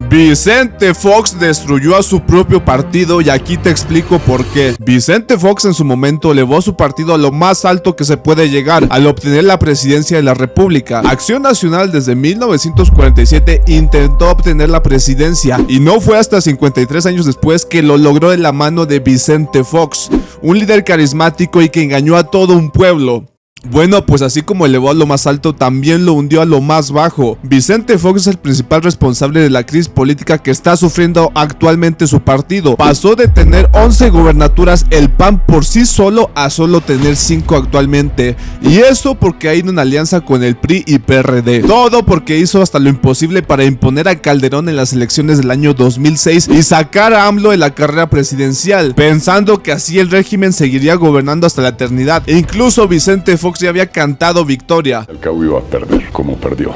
Vicente Fox destruyó a su propio partido y aquí te explico por qué. Vicente Fox en su momento elevó a su partido a lo más alto que se puede llegar al obtener la presidencia de la República. Acción Nacional desde 1947 intentó obtener la presidencia y no fue hasta 53 años después que lo logró de la mano de Vicente Fox, un líder carismático y que engañó a todo un pueblo. Bueno, pues así como elevó a lo más alto, también lo hundió a lo más bajo. Vicente Fox es el principal responsable de la crisis política que está sufriendo actualmente su partido. Pasó de tener 11 gubernaturas el PAN por sí solo a solo tener 5 actualmente. Y eso porque hay una alianza con el PRI y PRD. Todo porque hizo hasta lo imposible para imponer a Calderón en las elecciones del año 2006 y sacar a AMLO de la carrera presidencial, pensando que así el régimen seguiría gobernando hasta la eternidad. E incluso Vicente Fox ya había cantado victoria. Al cabo iba a perder, como perdió.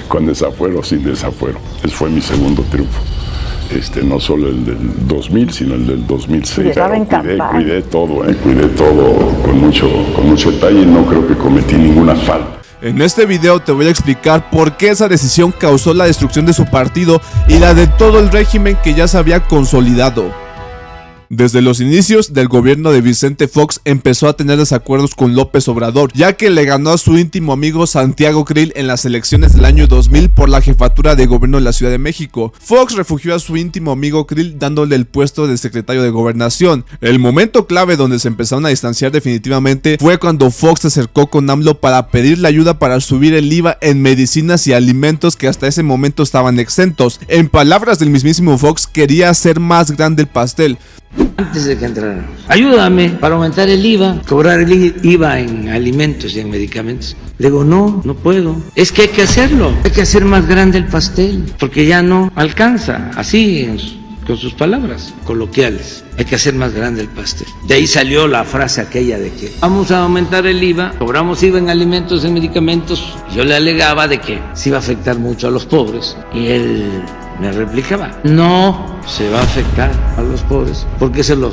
Con desafuero o sin desafuero. Ese fue mi segundo triunfo. No solo el del 2000, sino el del 2006. Cuidé todo con mucho detalle y no creo que cometí ninguna falta. En este video te voy a explicar por qué esa decisión causó la destrucción de su partido y la de todo el régimen que ya se había consolidado. Desde los inicios del gobierno de Vicente Fox empezó a tener desacuerdos con López Obrador, ya que le ganó a su íntimo amigo Santiago Krill en las elecciones del año 2000 por la jefatura de gobierno de la Ciudad de México. Fox refugió a su íntimo amigo Krill dándole el puesto de secretario de gobernación. El momento clave donde se empezaron a distanciar definitivamente fue cuando Fox se acercó con AMLO para pedirle ayuda para subir el IVA en medicinas y alimentos que hasta ese momento estaban exentos. En palabras del mismísimo Fox, quería hacer más grande el pastel. Antes de que entraran, ayúdame para aumentar el IVA, cobrar el IVA en alimentos y en medicamentos. Le digo, no puedo. Es que hay que hacerlo, hay que hacer más grande el pastel, porque ya no alcanza, así con sus palabras coloquiales. Hay que hacer más grande el pastel. De ahí salió la frase aquella de que vamos a aumentar el IVA, cobramos IVA en alimentos, en medicamentos. Yo le alegaba de que se iba a afectar mucho a los pobres y él me replicaba, no se va a afectar a los pobres porque se va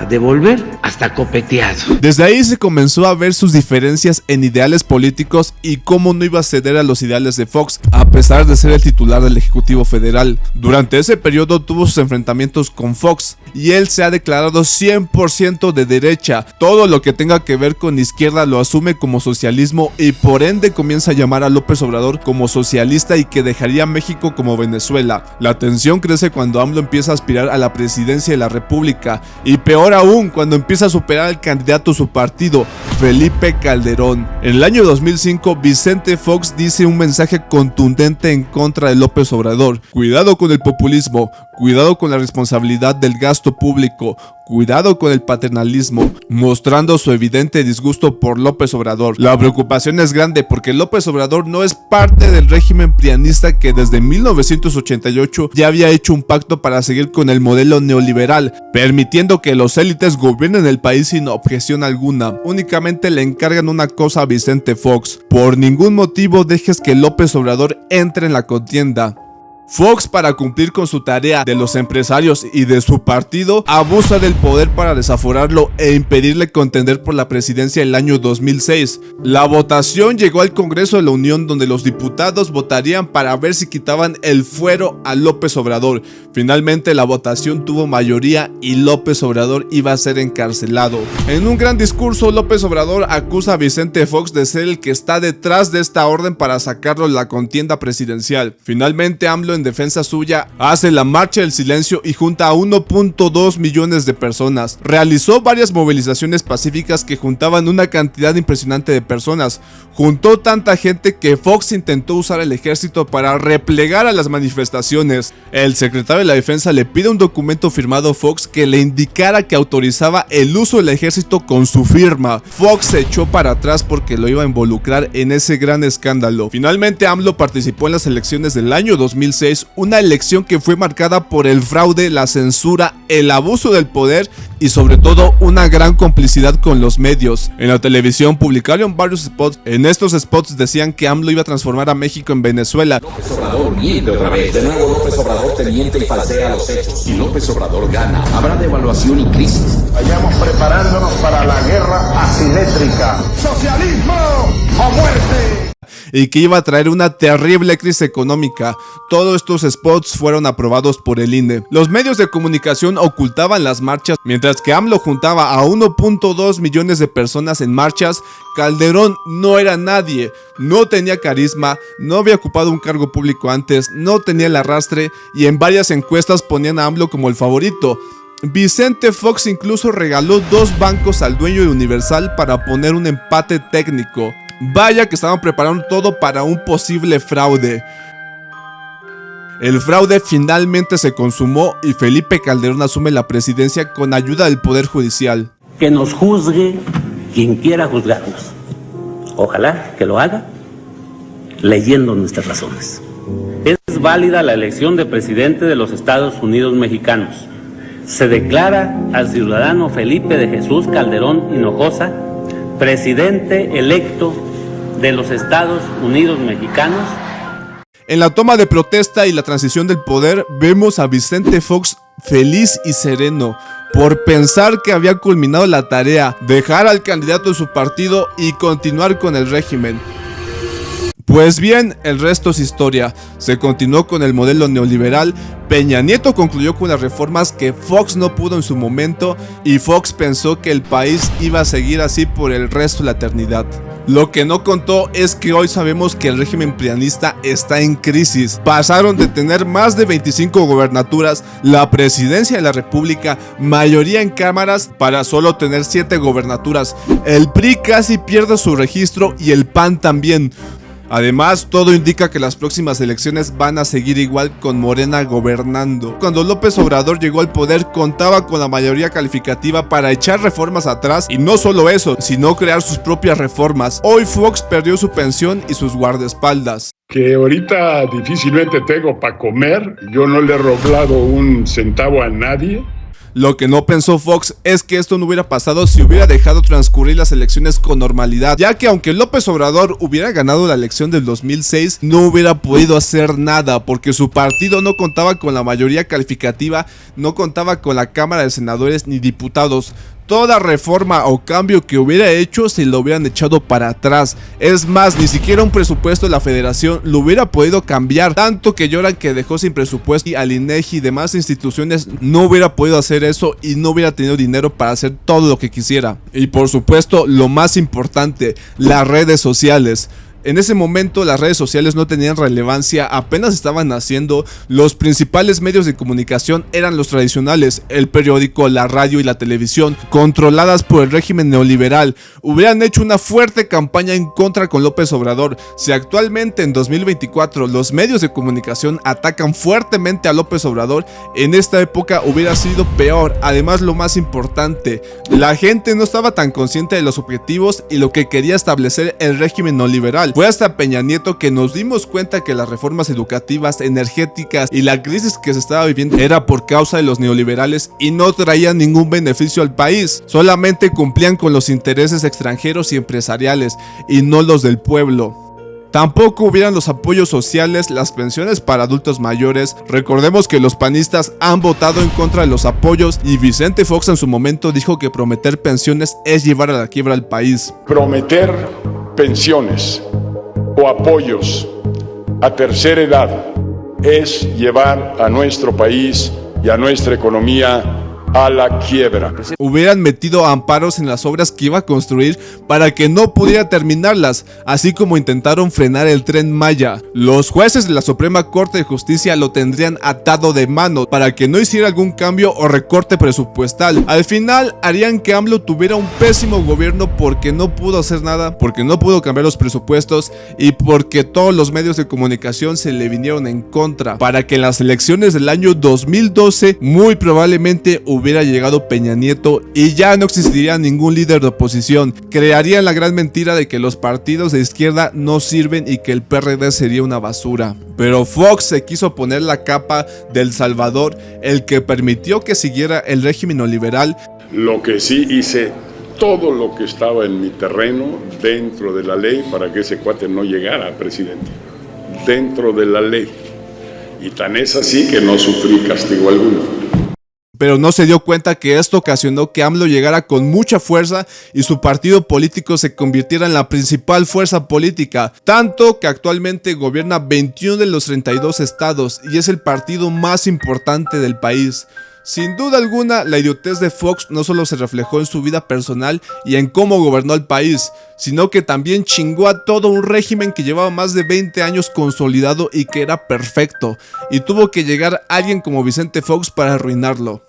a devolver hasta copeteado. Desde ahí se comenzó a ver sus diferencias en ideales políticos y cómo no iba a ceder a los ideales de Fox a pesar de ser el titular del Ejecutivo Federal. Durante ese periodo tuvo sus enfrentamientos con Fox y él se ha declarado 100% de derecha. Todo lo que tenga que ver con izquierda lo asume como socialismo y por ende comienza a llamar a López Obrador como socialista y que dejaría a México como Venezuela. La tensión crece cuando AMLO empieza a aspirar a la presidencia de la República y peor aún cuando empieza a superar al candidato de su partido, Felipe Calderón. En el año 2005, Vicente Fox dice un mensaje contundente en contra de López Obrador: cuidado con el populismo, cuidado con la responsabilidad del gasto público, cuidado con el paternalismo, mostrando su evidente disgusto por López Obrador. La preocupación es grande porque López Obrador no es parte del régimen prianista que desde 1988 ya había hecho un pacto para seguir con el modelo neoliberal, permitiendo que los élites gobiernen el país sin objeción alguna. Únicamente le encargan una cosa a Vicente Fox: por ningún motivo dejes que López Obrador entre en la contienda. Fox, para cumplir con su tarea de los empresarios y de su partido, abusa del poder para desaforarlo e impedirle contender por la presidencia el año 2006. La votación llegó al Congreso de la Unión, donde los diputados votarían para ver si quitaban el fuero a López Obrador. Finalmente la votación tuvo mayoría y López Obrador iba a ser encarcelado. En un gran discurso, López Obrador acusa a Vicente Fox de ser el que está detrás de esta orden para sacarlo de la contienda presidencial. Finalmente AMLO, en defensa suya, hace la marcha del silencio y junta a 1.2 millones de personas. Realizó varias movilizaciones pacíficas que juntaban una cantidad impresionante de personas. Juntó tanta gente que Fox intentó usar el ejército para replegar a las manifestaciones. El secretario de la Defensa le pide un documento firmado a Fox que le indicara que autorizaba el uso del ejército con su firma. Fox se echó para atrás porque lo iba a involucrar en ese gran escándalo. Finalmente AMLO participó en las elecciones del año 2006, una elección que fue marcada por el fraude, la censura, el abuso del poder y sobre todo una gran complicidad con los medios. En la televisión publicaron varios spots. En estos spots decían que AMLO iba a transformar a México en Venezuela. López Obrador miente otra vez. De nuevo López Obrador te miente y falsea los hechos. Si López Obrador gana, habrá devaluación y crisis. Vayamos preparándonos para la guerra asimétrica. ¡Socialismo o muerte! y que iba a traer una terrible crisis económica. Todos estos spots fueron aprobados por el INE. Los medios de comunicación ocultaban las marchas, mientras que AMLO juntaba a 1.2 millones de personas en marchas. Calderón no era nadie, no tenía carisma, no había ocupado un cargo público antes, no tenía el arrastre y en varias encuestas ponían a AMLO como el favorito. Vicente Fox incluso regaló 2 bancos al dueño de Universal para poner un empate técnico. Vaya que estaban preparando todo para un posible fraude. El fraude finalmente se consumó y Felipe Calderón asume la presidencia con ayuda del Poder Judicial. Que nos juzgue quien quiera juzgarnos. Ojalá que lo haga leyendo nuestras razones. Es válida la elección de presidente de los Estados Unidos mexicanos. Se declara al ciudadano Felipe de Jesús Calderón Hinojosa presidente electo de los Estados Unidos mexicanos. En la toma de protesta y la transición del poder vemos a Vicente Fox feliz y sereno por pensar que había culminado la tarea, dejar al candidato de su partido y continuar con el régimen. Pues bien, el resto es historia. Se continuó con el modelo neoliberal, Peña Nieto concluyó con las reformas que Fox no pudo en su momento y Fox pensó que el país iba a seguir así por el resto de la eternidad. Lo que no contó es que hoy sabemos que el régimen prianista está en crisis. Pasaron de tener más de 25 gobernaturas, la presidencia de la república, mayoría en cámaras, para solo tener 7 gobernaturas. El PRI casi pierde su registro y el PAN también. Además, todo indica que las próximas elecciones van a seguir igual con Morena gobernando. Cuando López Obrador llegó al poder, contaba con la mayoría calificativa para echar reformas atrás y no solo eso, sino crear sus propias reformas. Hoy Fox perdió su pensión y sus guardaespaldas. Que ahorita difícilmente tengo para comer, yo no le he roblado un centavo a nadie. Lo que no pensó Fox es que esto no hubiera pasado si hubiera dejado transcurrir las elecciones con normalidad, ya que aunque López Obrador hubiera ganado la elección del 2006, no hubiera podido hacer nada porque su partido no contaba con la mayoría calificativa, no contaba con la Cámara de Senadores ni diputados. Toda reforma o cambio que hubiera hecho se lo hubieran echado para atrás. Es más, ni siquiera un presupuesto de la federación lo hubiera podido cambiar. Tanto que lloran que dejó sin presupuesto y al INEGI y demás instituciones no hubiera podido hacer eso y no hubiera tenido dinero para hacer todo lo que quisiera. Y por supuesto, lo más importante, las redes sociales. En ese momento las redes sociales no tenían relevancia, apenas estaban naciendo. Los principales medios de comunicación eran los tradicionales, el periódico, la radio y la televisión, controladas por el régimen neoliberal. Hubieran hecho una fuerte campaña en contra con López Obrador. Si actualmente en 2024 los medios de comunicación atacan fuertemente a López Obrador, en esta época hubiera sido peor. Además, lo más importante, la gente no estaba tan consciente de los objetivos y lo que quería establecer el régimen neoliberal. Fue hasta Peña Nieto que nos dimos cuenta que las reformas educativas, energéticas y la crisis que se estaba viviendo era por causa de los neoliberales y no traían ningún beneficio al país. Solamente cumplían con los intereses extranjeros y empresariales y no los del pueblo. Tampoco hubieran los apoyos sociales, las pensiones para adultos mayores. Recordemos que los panistas han votado en contra de los apoyos y Vicente Fox en su momento dijo que prometer pensiones es llevar a la quiebra al país. Prometer pensiones o apoyos a tercera edad es llevar a nuestro país y a nuestra economía a la quiebra. Hubieran metido amparos en las obras que iba a construir para que no pudiera terminarlas, así como intentaron frenar el Tren Maya. Los jueces de la Suprema Corte de Justicia lo tendrían atado de mano para que no hiciera algún cambio o recorte presupuestal. Al final harían que AMLO tuviera un pésimo gobierno porque no pudo hacer nada, porque no pudo cambiar los presupuestos y porque todos los medios de comunicación se le vinieron en contra, para que en las elecciones del año 2012 muy probablemente hubiera llegado Peña Nieto y ya no existiría ningún líder de oposición. Crearían la gran mentira de que los partidos de izquierda no sirven y que el PRD sería una basura. Pero Fox se quiso poner la capa del Salvador, el que permitió que siguiera el régimen neoliberal. Lo que sí hice, todo lo que estaba en mi terreno dentro de la ley para que ese cuate no llegara a presidente. Dentro de la ley. Y tan es así que no sufrí castigo alguno. pero no se dio cuenta que esto ocasionó que AMLO llegara con mucha fuerza y su partido político se convirtiera en la principal fuerza política, tanto que actualmente gobierna 21 de los 32 estados y es el partido más importante del país. Sin duda alguna, la idiotez de Fox no solo se reflejó en su vida personal y en cómo gobernó el país, sino que también chingó a todo un régimen que llevaba más de 20 años consolidado y que era perfecto, y tuvo que llegar alguien como Vicente Fox para arruinarlo.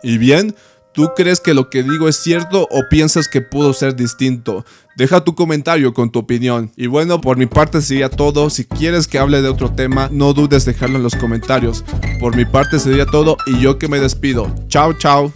Y bien, ¿tú crees que lo que digo es cierto o piensas que pudo ser distinto? Deja tu comentario con tu opinión. Y bueno, por mi parte sería todo. Si quieres que hable de otro tema, no dudes dejarlo en los comentarios. Por mi parte sería todo y yo que me despido. Chao, chao.